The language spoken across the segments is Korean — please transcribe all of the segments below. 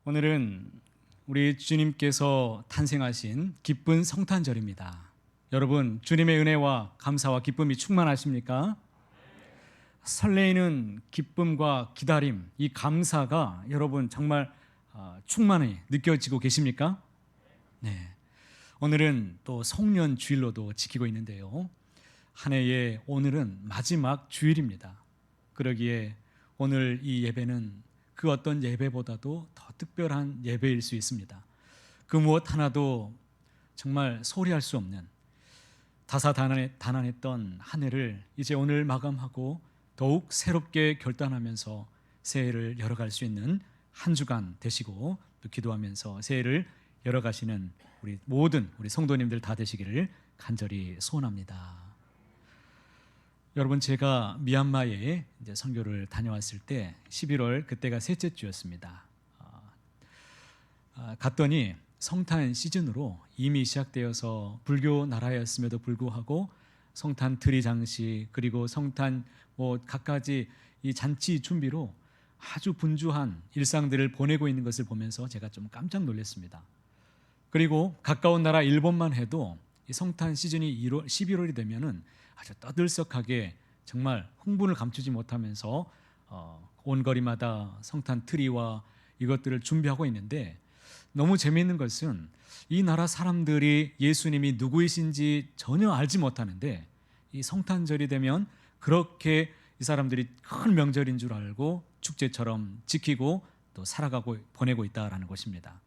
오늘은 우리 주님께서 탄생하신 기쁜 성탄절입니다. 여러분, 주님의 은혜와 감사와 기쁨이 충만하십니까? 설레이는 기쁨과 기다림, 이 감사가 여러분 정말 충만히 느껴지고 계십니까? 네. 오늘은 또 송년 주일로도 지키고 있는데요. 한 해의 오늘은 마지막 주일입니다. 그러기에 오늘 이 예배는 그 어떤 예배보다도 더 특별한 예배일 수 있습니다. 그 무엇 하나도 정말 소리할 수 없는 다사다난했던 한 해를 이제 오늘 마감하고 더욱 새롭게 결단하면서 새해를 열어갈 수 있는 한 주간 되시고, 또 기도하면서 새해를 열어가시는 우리 모든 우리 성도님들 다 되시기를 간절히 소원합니다. 여러분, 제가 미얀마에 이제 선교를 다녀왔을 때 11월 그때가 셋째 주였습니다. 갔더니 성탄 시즌으로 이미 시작되어서 불교 나라였음에도 불구하고 성탄 트리 장식, 그리고 성탄 갖가지 이 잔치 준비로 아주 분주한 일상들을 보내고 있는 것을 보면서 제가 좀 깜짝 놀랐습니다. 그리고 가까운 나라 일본만 해도 이 성탄 시즌이 11월이 되면은 아주 떠들썩하게 정말 흥분을 감추지 못하면서 온 거리마다 성탄 트리와 이것들을 준비하고 있는데, 너무 재미있는 것은 이 나라 사람들이 예수님이 누구이신지 전혀 알지 못하는데 이 성탄절이 되면 그렇게 이 사람들이 큰 명절인 줄 알고 축제처럼 지키고 또 살아가고 보내고 있다라는 것입니다.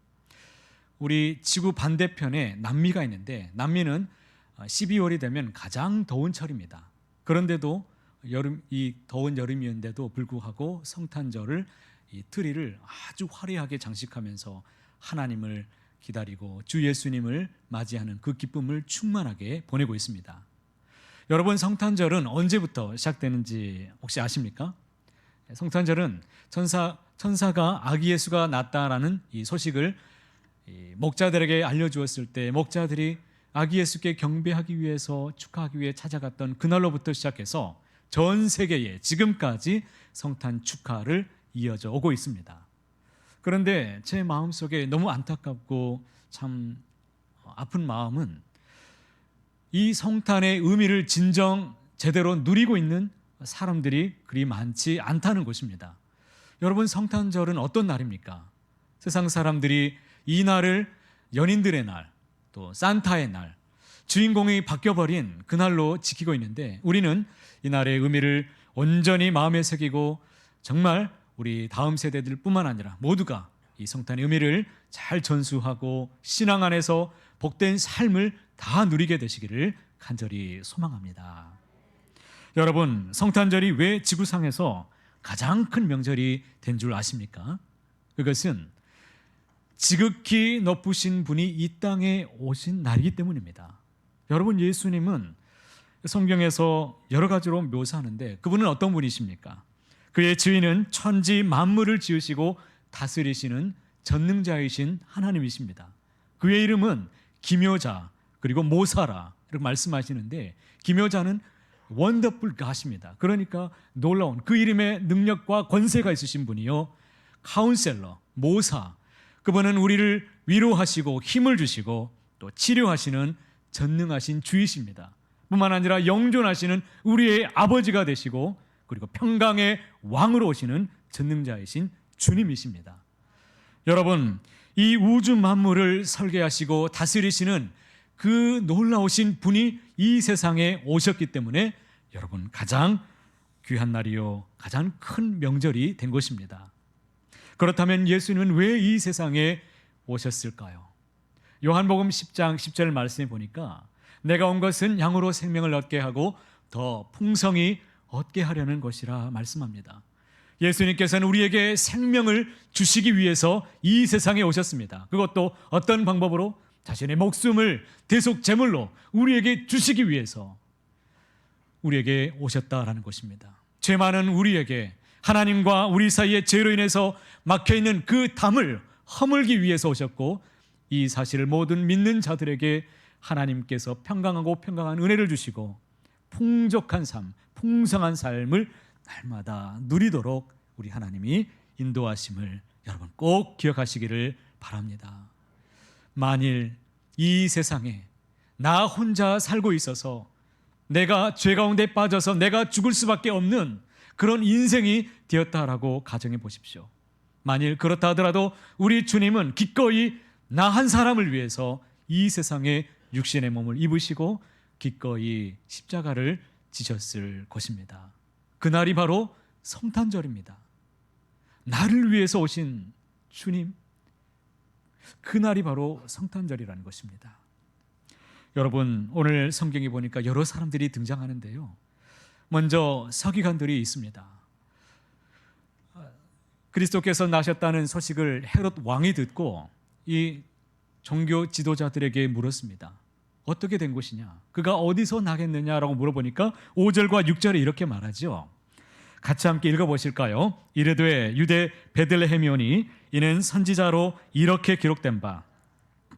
우리 지구 반대편에 남미가 있는데, 남미는 12월이 되면 가장 더운 철입니다. 그런데도 이 더운 여름이었는데도 불구하고 성탄절을, 이 트리를 아주 화려하게 장식하면서 하나님을 기다리고 주 예수님을 맞이하는 그 기쁨을 충만하게 보내고 있습니다. 여러분, 성탄절은 언제부터 시작되는지 혹시 아십니까? 성탄절은 천사가 아기 예수가 낳았다라는 이 소식을 목자들에게 알려주었을 때, 목자들이 아기 예수께 경배하기 위해서, 축하하기 위해 찾아갔던 그날로부터 시작해서 전 세계에 지금까지 성탄 축하를 이어져 오고 있습니다. 그런데 제 마음속에 너무 안타깝고 참 아픈 마음은 이 성탄의 의미를 진정 제대로 누리고 있는 사람들이 그리 많지 않다는 것입니다. 여러분, 성탄절은 어떤 날입니까? 세상 사람들이 이 날을 연인들의 날, 또 산타의 날, 주인공이 바뀌어버린 그날로 지키고 있는데, 우리는 이 날의 의미를 온전히 마음에 새기고 정말 우리 다음 세대들뿐만 아니라 모두가 이 성탄의 의미를 잘 전수하고 신앙 안에서 복된 삶을 다 누리게 되시기를 간절히 소망합니다. 여러분, 성탄절이 왜 지구상에서 가장 큰 명절이 된 줄 아십니까? 그것은 지극히 높으신 분이 이 땅에 오신 날이기 때문입니다. 여러분, 예수님은 성경에서 여러 가지로 묘사하는데 그분은 어떤 분이십니까? 그의 지위는 천지 만물을 지으시고 다스리시는 전능자이신 하나님이십니다. 그의 이름은 기묘자, 그리고 모사라 이렇게 말씀하시는데, 기묘자는 원더풀 갓입니다. 그러니까 놀라운 그 이름의 능력과 권세가 있으신 분이요, 카운셀러, 모사, 그분은 우리를 위로하시고 힘을 주시고 또 치료하시는 전능하신 주이십니다. 뿐만 아니라 영존하시는 우리의 아버지가 되시고, 그리고 평강의 왕으로 오시는 전능자이신 주님이십니다. 여러분, 이 우주 만물을 설계하시고 다스리시는 그 놀라우신 분이 이 세상에 오셨기 때문에 여러분, 가장 귀한 날이요, 가장 큰 명절이 된 것입니다. 그렇다면 예수님은 왜 이 세상에 오셨을까요? 요한복음 10장 10절 말씀에 보니까 내가 온 것은 양으로 생명을 얻게 하고 더 풍성히 얻게 하려는 것이라 말씀합니다. 예수님께서는 우리에게 생명을 주시기 위해서 이 세상에 오셨습니다. 그것도 어떤 방법으로? 자신의 목숨을 대속 제물로 우리에게 주시기 위해서 우리에게 오셨다라는 것입니다. 죄 많은 우리에게 하나님과 우리 사이의 죄로 인해서 막혀있는 그 담을 허물기 위해서 오셨고, 이 사실을 모든 믿는 자들에게 하나님께서 평강하고 평강한 은혜를 주시고 풍족한 삶, 풍성한 삶을 날마다 누리도록 우리 하나님이 인도하심을 여러분 꼭 기억하시기를 바랍니다. 만일 이 세상에 나 혼자 살고 있어서 내가 죄 가운데 빠져서 내가 죽을 수밖에 없는 그런 인생이 되었다라고 가정해 보십시오. 만일 그렇다 하더라도 우리 주님은 기꺼이 나 한 사람을 위해서 이 세상에 육신의 몸을 입으시고 기꺼이 십자가를 지셨을 것입니다. 그날이 바로 성탄절입니다. 나를 위해서 오신 주님, 그날이 바로 성탄절이라는 것입니다. 여러분, 오늘 성경에 보니까 여러 사람들이 등장하는데요. 먼저 서기관들이 있습니다. 그리스도께서 나셨다는 소식을 헤롯 왕이 듣고 이 종교 지도자들에게 물었습니다. 어떻게 된 것이냐? 그가 어디서 나겠느냐라고 물어보니까 5절과 6절에 이렇게 말하죠. 같이 함께 읽어보실까요? 이르되 유대 베들레헴이오니 이는 선지자로 이렇게 기록된 바,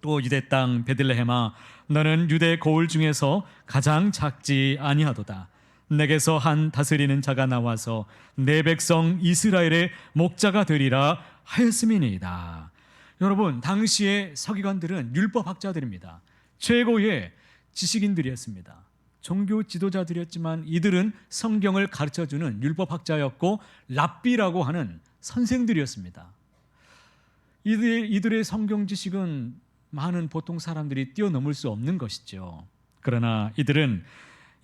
또 유대 땅 베들레헴아 너는 유대 고을 중에서 가장 작지 아니하도다. 내게서 한 다스리는 자가 나와서 내 백성 이스라엘의 목자가 되리라 하였음이니이다. 여러분, 당시의 서기관들은 율법학자들입니다. 최고의 지식인들이었습니다. 종교 지도자들이었지만 이들은 성경을 가르쳐주는 율법학자였고 랍비라고 하는 선생들이었습니다. 이들의 성경 지식은 많은 보통 사람들이 뛰어넘을 수 없는 것이죠. 그러나 이들은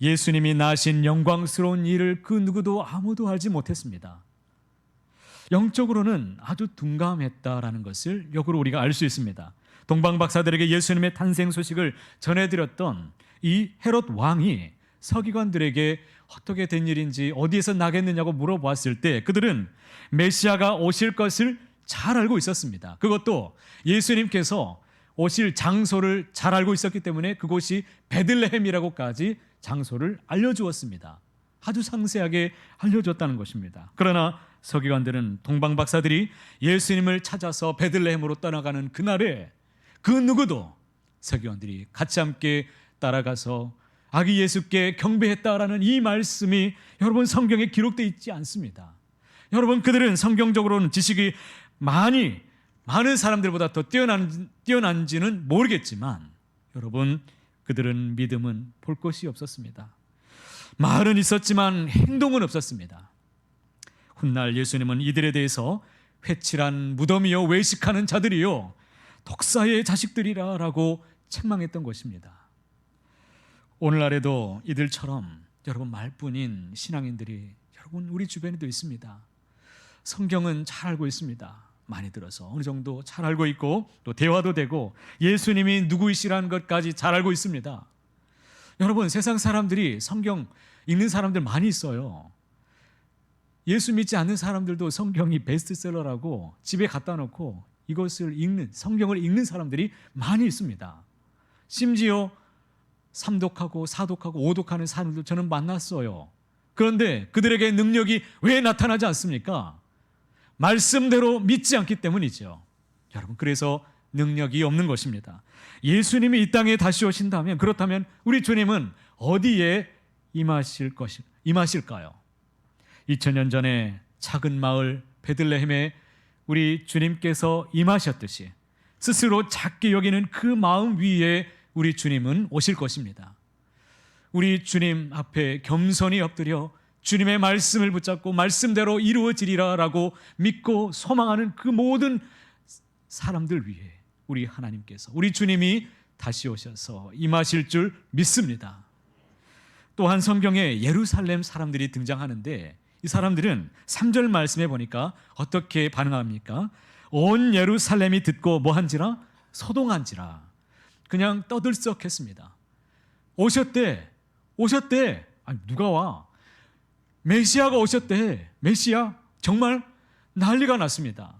예수님이 나신 영광스러운 일을 그 누구도 아무도 알지 못했습니다. 영적으로는 아주 둔감했다라는 것을 역으로 우리가 알 수 있습니다. 동방 박사들에게 예수님의 탄생 소식을 전해드렸던 이 헤롯 왕이 서기관들에게 어떻게 된 일인지 어디에서 나겠느냐고 물어보았을 때 그들은 메시아가 오실 것을 잘 알고 있었습니다. 그것도 예수님께서 오실 장소를 잘 알고 있었기 때문에 그곳이 베들레헴이라고까지 장소를 알려주었습니다. 아주 상세하게 알려줬다는 것입니다. 그러나 서기관들은 동방 박사들이 예수님을 찾아서 베들레헴으로 떠나가는 그날에 그 누구도 서기관들이 같이 함께 따라가서 아기 예수께 경배했다라는 이 말씀이 여러분 성경에 기록되어 있지 않습니다. 여러분, 그들은 성경적으로는 지식이 많은 사람들보다 더 뛰어난지는 모르겠지만 여러분, 그들은 믿음은 볼 것이 없었습니다. 말은 있었지만 행동은 없었습니다. 훗날 예수님은 이들에 대해서 회칠한 무덤이요 외식하는 자들이요 독사의 자식들이라 라고 책망했던 것입니다. 오늘날에도 이들처럼 여러분 말뿐인 신앙인들이 여러분 우리 주변에도 있습니다. 성경은 잘 알고 있습니다. 많이 들어서 어느 정도 잘 알고 있고 또 대화도 되고 예수님이 누구이시라는 것까지 잘 알고 있습니다. 여러분, 세상 사람들이 성경 읽는 사람들 많이 있어요. 예수 믿지 않는 사람들도 성경이 베스트셀러라고 집에 갖다 놓고 이것을 읽는, 성경을 읽는 사람들이 많이 있습니다. 심지어 삼독하고 사독하고 오독하는 사람들 저는 만났어요. 그런데 그들에게 능력이 왜 나타나지 않습니까? 말씀대로 믿지 않기 때문이죠. 여러분, 그래서 능력이 없는 것입니다. 예수님이 이 땅에 다시 오신다면, 그렇다면 우리 주님은 어디에 임하실까요? 2000년 전에 작은 마을 베들레헴에 우리 주님께서 임하셨듯이 스스로 작게 여기는 그 마음 위에 우리 주님은 오실 것입니다. 우리 주님 앞에 겸손히 엎드려 주님의 말씀을 붙잡고 말씀대로 이루어지리라 라고 믿고 소망하는 그 모든 사람들 위해 우리 하나님께서, 우리 주님이 다시 오셔서 임하실 줄 믿습니다. 또한 성경에 예루살렘 사람들이 등장하는데 이 사람들은 3절 말씀에 보니까 어떻게 반응합니까? 온 예루살렘이 듣고 뭐한지라? 소동한지라. 그냥 떠들썩했습니다. 오셨대. 아니, 누가 와? 메시아가 오셨대. 메시아? 정말 난리가 났습니다.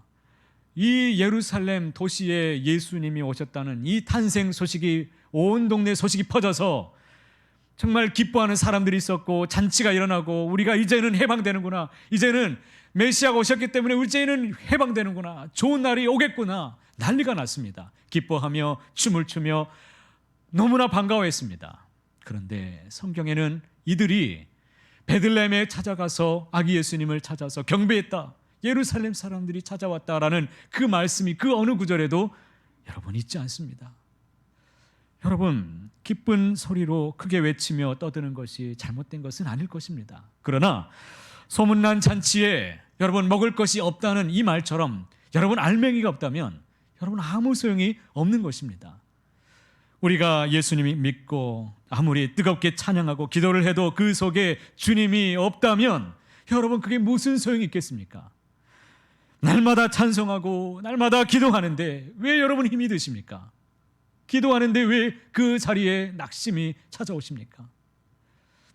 이 예루살렘 도시에 예수님이 오셨다는 이 탄생 소식이 온 동네 소식이 퍼져서 정말 기뻐하는 사람들이 있었고 잔치가 일어나고 우리가 이제는 해방되는구나, 이제는 메시아가 오셨기 때문에 이제는 해방되는구나, 좋은 날이 오겠구나, 난리가 났습니다. 기뻐하며 춤을 추며 너무나 반가워했습니다. 그런데 성경에는 이들이 베들레헴에 찾아가서 아기 예수님을 찾아서 경배했다, 예루살렘 사람들이 찾아왔다라는 그 말씀이 그 어느 구절에도 여러분 있지 않습니다. 여러분, 기쁜 소리로 크게 외치며 떠드는 것이 잘못된 것은 아닐 것입니다. 그러나 소문난 잔치에 여러분 먹을 것이 없다는 이 말처럼 여러분 알맹이가 없다면 여러분 아무 소용이 없는 것입니다. 우리가 예수님이 믿고 아무리 뜨겁게 찬양하고 기도를 해도 그 속에 주님이 없다면 여러분 그게 무슨 소용이 있겠습니까? 날마다 찬송하고 날마다 기도하는데 왜 여러분 힘이 드십니까? 기도하는데 왜 그 자리에 낙심이 찾아오십니까?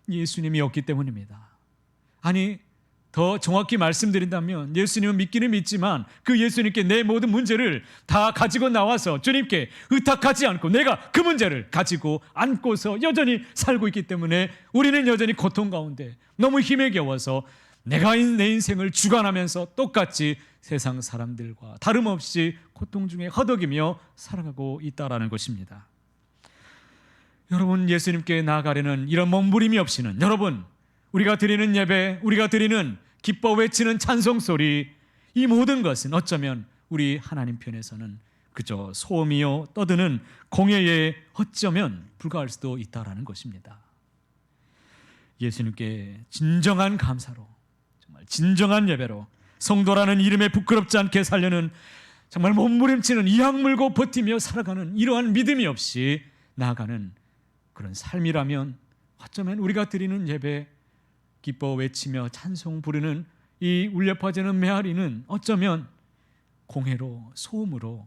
예수님이 없기 때문입니다. 아니, 더 정확히 말씀드린다면 예수님은 믿기는 믿지만 그 예수님께 내 모든 문제를 다 가지고 나와서 주님께 의탁하지 않고 내가 그 문제를 가지고 안고서 여전히 살고 있기 때문에 우리는 여전히 고통 가운데 너무 힘에 겨워서 내가 내 인생을 주관하면서 똑같이 세상 사람들과 다름없이 고통 중에 허덕이며 살아가고 있다라는 것입니다. 여러분, 예수님께 나아가려는 이런 몸부림이 없이는 여러분, 우리가 드리는 예배, 우리가 드리는 기뻐 외치는 찬송 소리, 이 모든 것은 어쩌면 우리 하나님 편에서는 그저 소음이요 떠드는 공예에 어쩌면 불과할 수도 있다라는 것입니다. 예수님께 진정한 감사로, 정말 진정한 예배로 성도라는 이름에 부끄럽지 않게 살려는 정말 몸부림치는 이악 물고 버티며 살아가는 이러한 믿음이 없이 나아가는 그런 삶이라면 어쩌면 우리가 드리는 예배, 기뻐 외치며 찬송 부르는 이 울려 퍼지는 메아리는 어쩌면 공회로 소음으로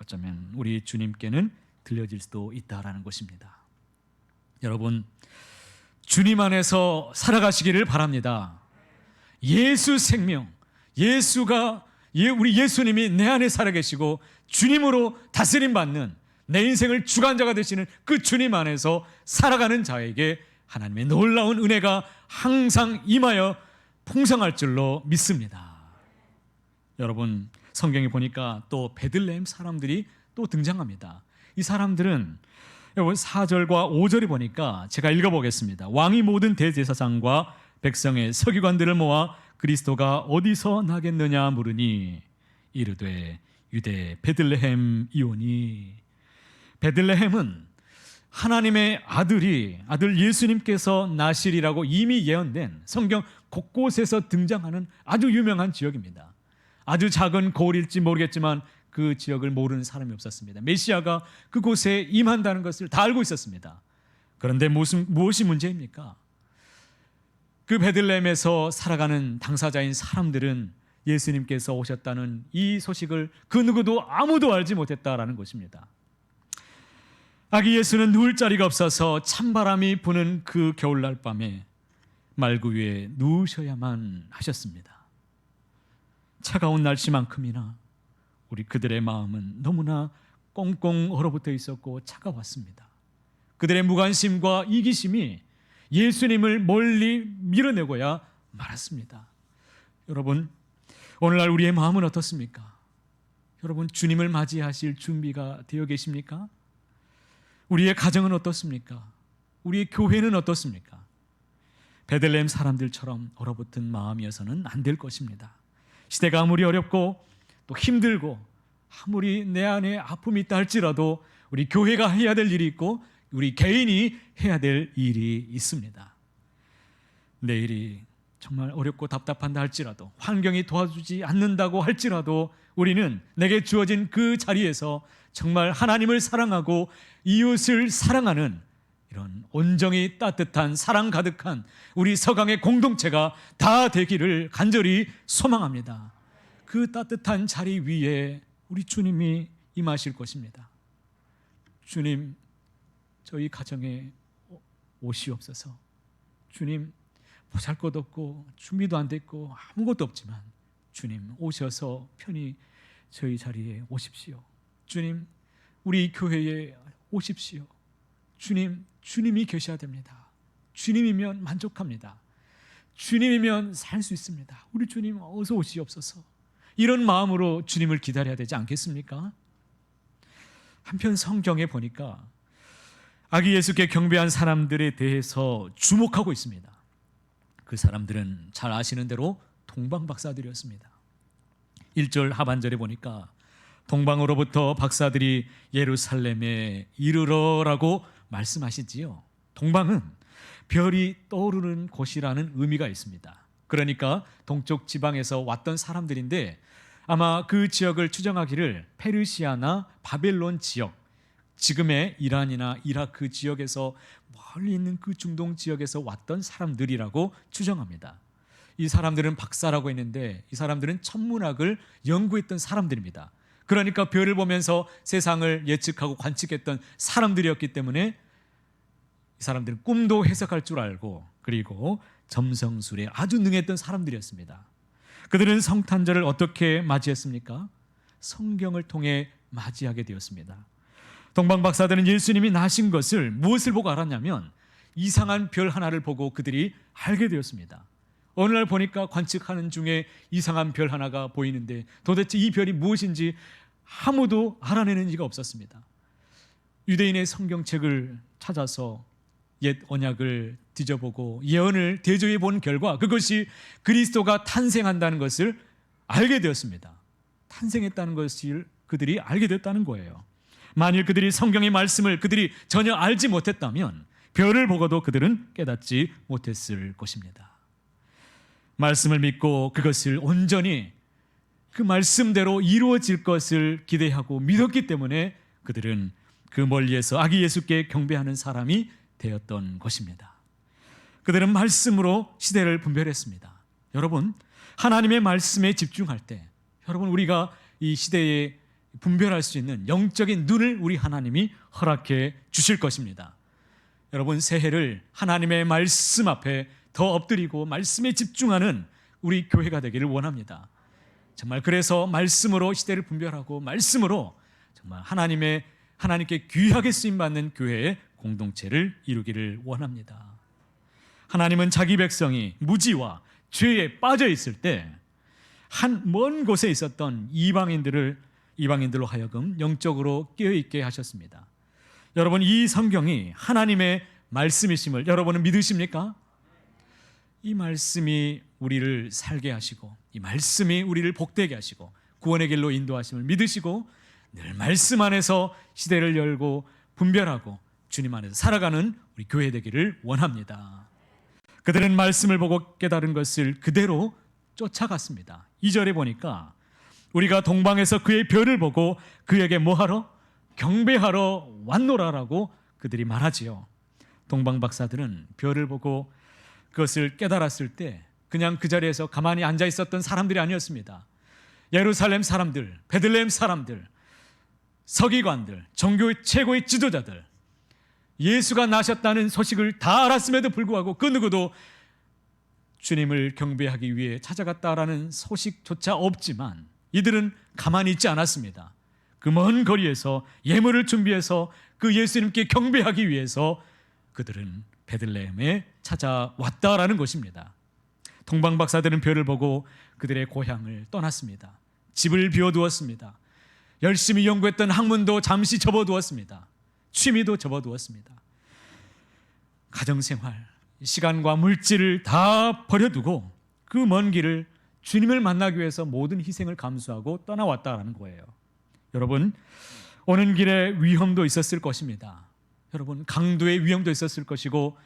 어쩌면 우리 주님께는 들려질 수도 있다라는 것입니다. 여러분, 주님 안에서 살아가시기를 바랍니다. 예수 생명, 우리 예수님이 내 안에 살아계시고 주님으로 다스림 받는 내 인생을 주관자가 되시는 그 주님 안에서 살아가는 자에게 하나님의 놀라운 은혜가 항상 임하여 풍성할 줄로 믿습니다. 여러분, 성경에 보니까 또 베들레헴 사람들이 또 등장합니다. 이 사람들은 여러분 4절과 5절이 보니까 제가 읽어보겠습니다. 왕이 모든 대제사장과 백성의 서기관들을 모아 그리스도가 어디서 나겠느냐 물으니 이르되 유대 베들레헴 이오니. 베들레헴은 하나님의 아들 예수님께서 나시리라고 이미 예언된 성경 곳곳에서 등장하는 아주 유명한 지역입니다. 아주 작은 고을일지 모르겠지만 그 지역을 모르는 사람이 없었습니다. 메시아가 그곳에 임한다는 것을 다 알고 있었습니다. 그런데 무엇이 문제입니까? 그 베들레헴에서 살아가는 당사자인 사람들은 예수님께서 오셨다는 이 소식을 그 누구도 아무도 알지 못했다라는 것입니다. 아기 예수는 누울 자리가 없어서 찬바람이 부는 그 겨울날 밤에 말구 위에 누우셔야만 하셨습니다. 차가운 날씨만큼이나 우리 그들의 마음은 너무나 꽁꽁 얼어붙어 있었고 차가웠습니다. 그들의 무관심과 이기심이 예수님을 멀리 밀어내고야 말았습니다. 여러분, 오늘날 우리의 마음은 어떻습니까? 여러분, 주님을 맞이하실 준비가 되어 계십니까? 우리의 가정은 어떻습니까? 우리의 교회는 어떻습니까? 베들레헴 사람들처럼 얼어붙은 마음이어서는 안 될 것입니다. 시대가 아무리 어렵고 또 힘들고 아무리 내 안에 아픔이 있다 할지라도 우리 교회가 해야 될 일이 있고 우리 개인이 해야 될 일이 있습니다. 내일이 정말 어렵고 답답한다 할지라도 환경이 도와주지 않는다고 할지라도 우리는 내게 주어진 그 자리에서 정말 하나님을 사랑하고 이웃을 사랑하는 이런 온정이 따뜻한 사랑 가득한 우리 서강의 공동체가 다 되기를 간절히 소망합니다. 그 따뜻한 자리 위에 우리 주님이 임하실 것입니다. 주님, 저희 가정에 오시옵소서. 주님, 보잘것없고 준비도 안 됐고 아무것도 없지만 주님 오셔서 편히 저희 자리에 오십시오. 주님, 우리 교회에 오십시오. 주님, 주님이 계셔야 됩니다. 주님이면 만족합니다. 주님이면 살 수 있습니다. 우리 주님 어서 오시옵소서. 이런 마음으로 주님을 기다려야 되지 않겠습니까? 한편 성경에 보니까 아기 예수께 경배한 사람들에 대해서 주목하고 있습니다. 그 사람들은 잘 아시는 대로 동방 박사들이었습니다. 1절 하반절에 보니까 동방으로부터 박사들이 예루살렘에 이르러라고 말씀하시지요. 동방은 별이 떠오르는 곳이라는 의미가 있습니다. 그러니까 동쪽 지방에서 왔던 사람들인데 아마 그 지역을 추정하기를 페르시아나 바벨론 지역, 지금의 이란이나 이라크 지역에서 멀리 있는 그 중동 지역에서 왔던 사람들이라고 추정합니다. 이 사람들은 박사라고 했는데 이 사람들은 천문학을 연구했던 사람들입니다. 그러니까 별을 보면서 세상을 예측하고 관측했던 사람들이었기 때문에 이 사람들은 꿈도 해석할 줄 알고 그리고 점성술에 아주 능했던 사람들이었습니다. 그들은 성탄절을 어떻게 맞이했습니까? 성경을 통해 맞이하게 되었습니다. 동방 박사들은 예수님이 나신 것을 무엇을 보고 알았냐면 이상한 별 하나를 보고 그들이 알게 되었습니다. 어느 날 보니까 관측하는 중에 이상한 별 하나가 보이는데 도대체 이 별이 무엇인지 아무도 알아내는 이가 없었습니다. 유대인의 성경책을 찾아서 옛 언약을 뒤져보고 예언을 대조해 본 결과 그것이 그리스도가 탄생한다는 것을 알게 되었습니다. 탄생했다는 것을 그들이 알게 됐다는 거예요. 만일 그들이 성경의 말씀을 그들이 전혀 알지 못했다면 별을 보고도 그들은 깨닫지 못했을 것입니다. 말씀을 믿고 그것을 온전히 그 말씀대로 이루어질 것을 기대하고 믿었기 때문에 그들은 그 멀리에서 아기 예수께 경배하는 사람이 되었던 것입니다. 그들은 말씀으로 시대를 분별했습니다. 여러분, 하나님의 말씀에 집중할 때 여러분 우리가 이 시대에 분별할 수 있는 영적인 눈을 우리 하나님이 허락해 주실 것입니다. 여러분, 새해를 하나님의 말씀 앞에 더 엎드리고 말씀에 집중하는 우리 교회가 되기를 원합니다. 정말 그래서 말씀으로 시대를 분별하고 말씀으로 정말 하나님께 귀하게 쓰임받는 교회의 공동체를 이루기를 원합니다. 하나님은 자기 백성이 무지와 죄에 빠져 있을 때 한 먼 곳에 있었던 이방인들로 하여금 영적으로 깨어있게 하셨습니다. 여러분, 이 성경이 하나님의 말씀이심을 여러분은 믿으십니까? 이 말씀이 우리를 살게 하시고 이 말씀이 우리를 복되게 하시고 구원의 길로 인도하심을 믿으시고 늘 말씀 안에서 시대를 열고 분별하고 주님 안에서 살아가는 우리 교회 되기를 원합니다. 그들은 말씀을 보고 깨달은 것을 그대로 쫓아갔습니다. 2절에 보니까 우리가 동방에서 그의 별을 보고 그에게 뭐하러? 경배하러 왔노라라고 그들이 말하지요. 동방 박사들은 별을 보고 그것을 깨달았을 때 그냥 그 자리에서 가만히 앉아 있었던 사람들이 아니었습니다. 예루살렘 사람들, 베들레헴 사람들, 서기관들, 종교의 최고의 지도자들, 예수가 나셨다는 소식을 다 알았음에도 불구하고 그 누구도 주님을 경배하기 위해 찾아갔다라는 소식조차 없지만 이들은 가만히 있지 않았습니다. 그 먼 거리에서 예물을 준비해서 그 예수님께 경배하기 위해서 그들은 베들레헴에 찾아왔다라는 것입니다. 동방 박사들은 별을 보고 그들의 고향을 떠났습니다. 집을 비워두었습니다. 열심히 연구했던 학문도 잠시 접어두었습니다. 취미도 접어두었습니다. 가정생활, 시간과 물질을 다 버려두고 그 먼 길을 주님을 만나기 위해서 모든 희생을 감수하고 떠나왔다라는 거예요. 여러분, 오는 길에 위험도 있었을 것입니다. 여러분, 강도의 위험도 있었을 것이고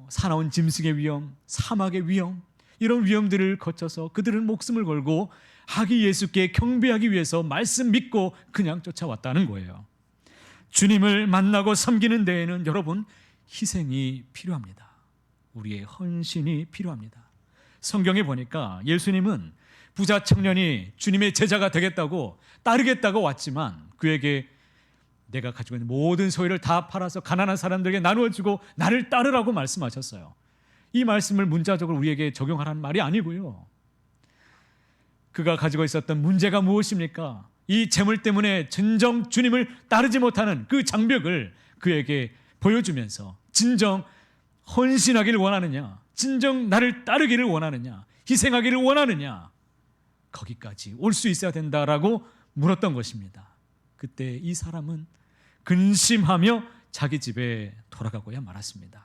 사나운 짐승의 위험, 사막의 위험, 이런 위험들을 거쳐서 그들은 목숨을 걸고 아기 예수께 경배하기 위해서 말씀 믿고 그냥 쫓아왔다는 거예요. 주님을 만나고 섬기는 데에는 여러분 희생이 필요합니다. 우리의 헌신이 필요합니다. 성경에 보니까 예수님은 부자 청년이 주님의 제자가 되겠다고 따르겠다고 왔지만 그에게 내가 가지고 있는 모든 소유를 다 팔아서 가난한 사람들에게 나누어주고 나를 따르라고 말씀하셨어요. 이 말씀을 문자적으로 우리에게 적용하라는 말이 아니고요. 그가 가지고 있었던 문제가 무엇입니까? 이 재물 때문에 진정 주님을 따르지 못하는 그 장벽을 그에게 보여주면서 진정 헌신하기를 원하느냐, 진정 나를 따르기를 원하느냐, 희생하기를 원하느냐, 거기까지 올 수 있어야 된다라고 물었던 것입니다. 그때 이 사람은 근심하며 자기 집에 돌아가고야 말았습니다.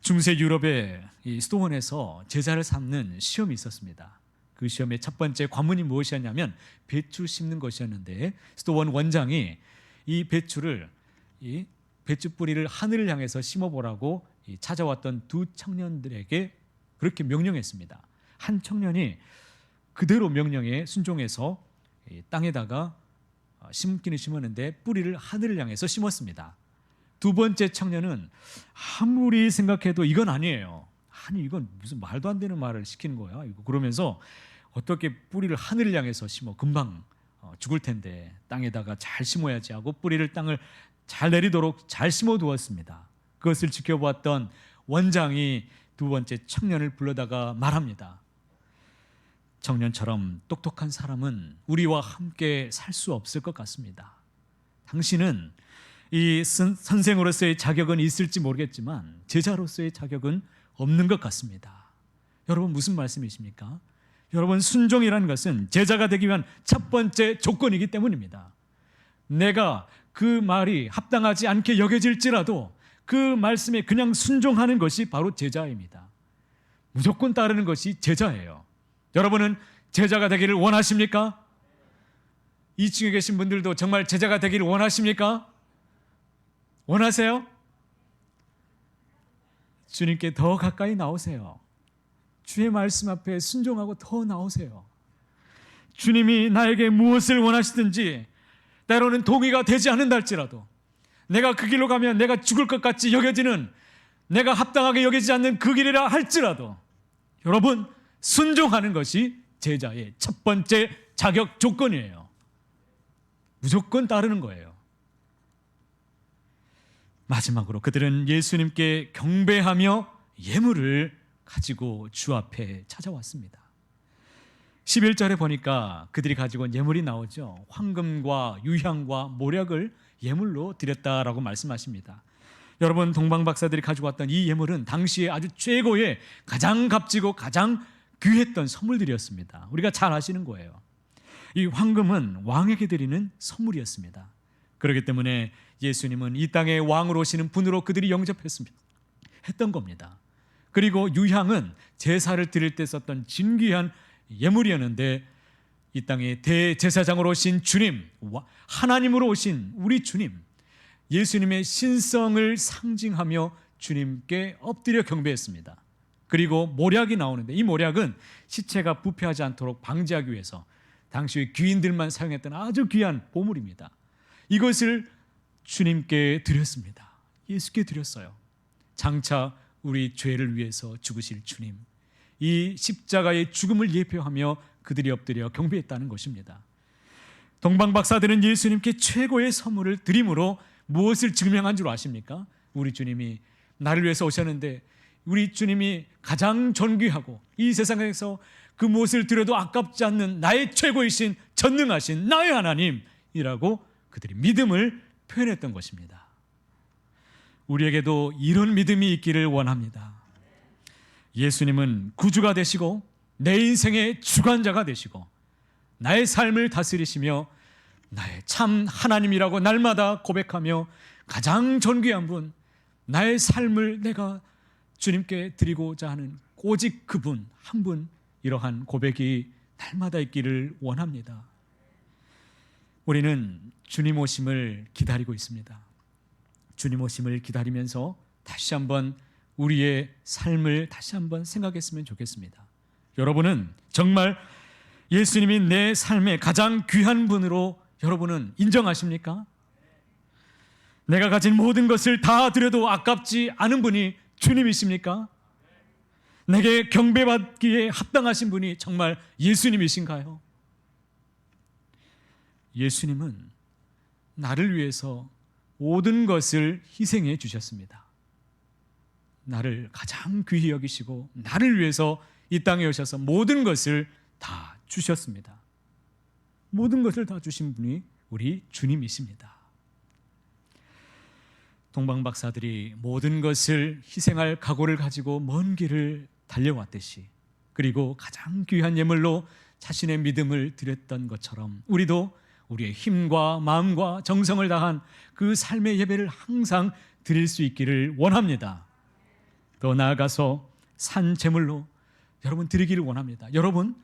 중세 유럽의 이 수도원에서 제자를 삼는 시험이 있었습니다. 그 시험의 첫 번째 관문이 무엇이었냐면 배추 심는 것이었는데, 수도원 원장이 이 배추를, 이 배추 뿌리를 하늘을 향해서 심어보라고 찾아왔던 두 청년들에게 그렇게 명령했습니다. 한 청년이 그대로 명령에 순종해서 땅에다가 심기는 심었는데 뿌리를 하늘을 향해서 심었습니다. 두 번째 청년은 아무리 생각해도 이건 아니에요. 아니, 이건 무슨 말도 안 되는 말을 시키는 거야. 그러면서 어떻게 뿌리를 하늘을 향해서 심어, 금방 죽을 텐데 땅에다가 잘 심어야지 하고 뿌리를 땅을 잘 내리도록 잘 심어 두었습니다. 그것을 지켜보았던 원장이 두 번째 청년을 불러다가 말합니다. 청년처럼 똑똑한 사람은 우리와 함께 살 수 없을 것 같습니다. 당신은 이 선생으로서의 자격은 있을지 모르겠지만 제자로서의 자격은 없는 것 같습니다. 여러분, 무슨 말씀이십니까? 여러분, 순종이라는 것은 제자가 되기 위한 첫 번째 조건이기 때문입니다. 내가 그 말이 합당하지 않게 여겨질지라도 그 말씀에 그냥 순종하는 것이 바로 제자입니다. 무조건 따르는 것이 제자예요. 여러분은 제자가 되기를 원하십니까? 2층에 계신 분들도 정말 제자가 되기를 원하십니까? 원하세요? 주님께 더 가까이 나오세요. 주의 말씀 앞에 순종하고 더 나오세요. 주님이 나에게 무엇을 원하시든지, 때로는 동의가 되지 않는다 할지라도, 내가 그 길로 가면 내가 죽을 것 같이 여겨지는, 내가 합당하게 여기지 않는 그 길이라 할지라도 여러분, 순종하는 것이 제자의 첫 번째 자격 조건이에요. 무조건 따르는 거예요. 마지막으로 그들은 예수님께 경배하며 예물을 가지고 주 앞에 찾아왔습니다. 11절에 보니까 그들이 가지고 온 예물이 나오죠. 황금과 유향과 모략을 예물로 드렸다라고 말씀하십니다. 여러분, 동방 박사들이 가지고 왔던 이 예물은 당시에 아주 최고의, 가장 값지고 가장 귀했던 선물들이었습니다. 우리가 잘 아시는 거예요. 이 황금은 왕에게 드리는 선물이었습니다. 그렇기 때문에 예수님은 이 땅에 왕으로 오시는 분으로 그들이 영접했던 겁니다. 그리고 유향은 제사를 드릴 때 썼던 진귀한 예물이었는데, 이 땅에 대제사장으로 오신 주님, 하나님으로 오신 우리 주님, 예수님의 신성을 상징하며 주님께 엎드려 경배했습니다. 그리고 모략이 나오는데, 이 모략은 시체가 부패하지 않도록 방지하기 위해서 당시 귀인들만 사용했던 아주 귀한 보물입니다. 이것을 주님께 드렸습니다. 예수께 드렸어요. 장차 우리 죄를 위해서 죽으실 주님, 이 십자가의 죽음을 예표하며 그들이 엎드려 경배했다는 것입니다. 동방 박사들은 예수님께 최고의 선물을 드림으로 무엇을 증명한 줄 아십니까? 우리 주님이 나를 위해서 오셨는데, 우리 주님이 가장 존귀하고 이 세상에서 그 무엇을 드려도 아깝지 않는 나의 최고이신 전능하신 나의 하나님이라고 그들이 믿음을 표현했던 것입니다. 우리에게도 이런 믿음이 있기를 원합니다. 예수님은 구주가 되시고 내 인생의 주관자가 되시고 나의 삶을 다스리시며 나의 참 하나님이라고 날마다 고백하며 가장 존귀한 분, 나의 삶을 내가 주님께 드리고자 하는 오직 그분 한 분, 이러한 고백이 날마다 있기를 원합니다. 우리는 주님 오심을 기다리고 있습니다. 주님 오심을 기다리면서 다시 한번 우리의 삶을 다시 한번 생각했으면 좋겠습니다. 여러분은 정말 예수님이 내 삶의 가장 귀한 분으로 여러분은 인정하십니까? 내가 가진 모든 것을 다 드려도 아깝지 않은 분이 주님이십니까? 내게 경배받기에 합당하신 분이 정말 예수님이신가요? 예수님은 나를 위해서 모든 것을 희생해 주셨습니다. 나를 가장 귀히 여기시고 나를 위해서 이 땅에 오셔서 모든 것을 다 주셨습니다. 모든 것을 다 주신 분이 우리 주님이십니다. 동방 박사들이 모든 것을 희생할 각오를 가지고 먼 길을 달려왔듯이, 그리고 가장 귀한 예물로 자신의 믿음을 드렸던 것처럼 우리도 우리의 힘과 마음과 정성을 다한 그 삶의 예배를 항상 드릴 수 있기를 원합니다. 더 나아가서 산 제물로 여러분 드리기를 원합니다. 여러분,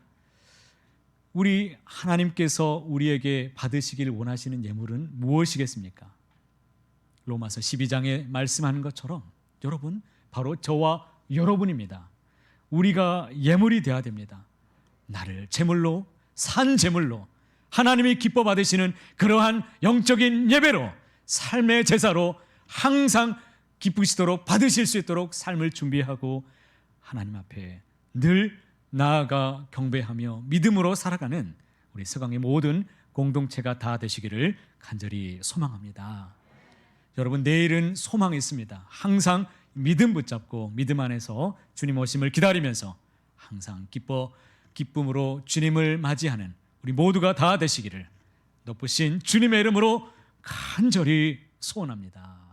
우리 하나님께서 우리에게 받으시기를 원하시는 예물은 무엇이겠습니까? 로마서 12장에 말씀하는 것처럼 여러분, 바로 저와 여러분입니다. 우리가 예물이 되어야 됩니다. 나를 제물로, 산 제물로, 하나님이 기뻐 받으시는 그러한 영적인 예배로, 삶의 제사로 항상 기쁘시도록 받으실 수 있도록 삶을 준비하고 하나님 앞에 늘 나아가 경배하며 믿음으로 살아가는 우리 서강의 모든 공동체가 다 되시기를 간절히 소망합니다. 여러분, 내일은 소망이 있습니다. 항상 믿음 붙잡고 믿음 안에서 주님 오심을 기다리면서 항상 기쁨으로 주님을 맞이하는 우리 모두가 다 되시기를 높으신 주님의 이름으로 간절히 소원합니다.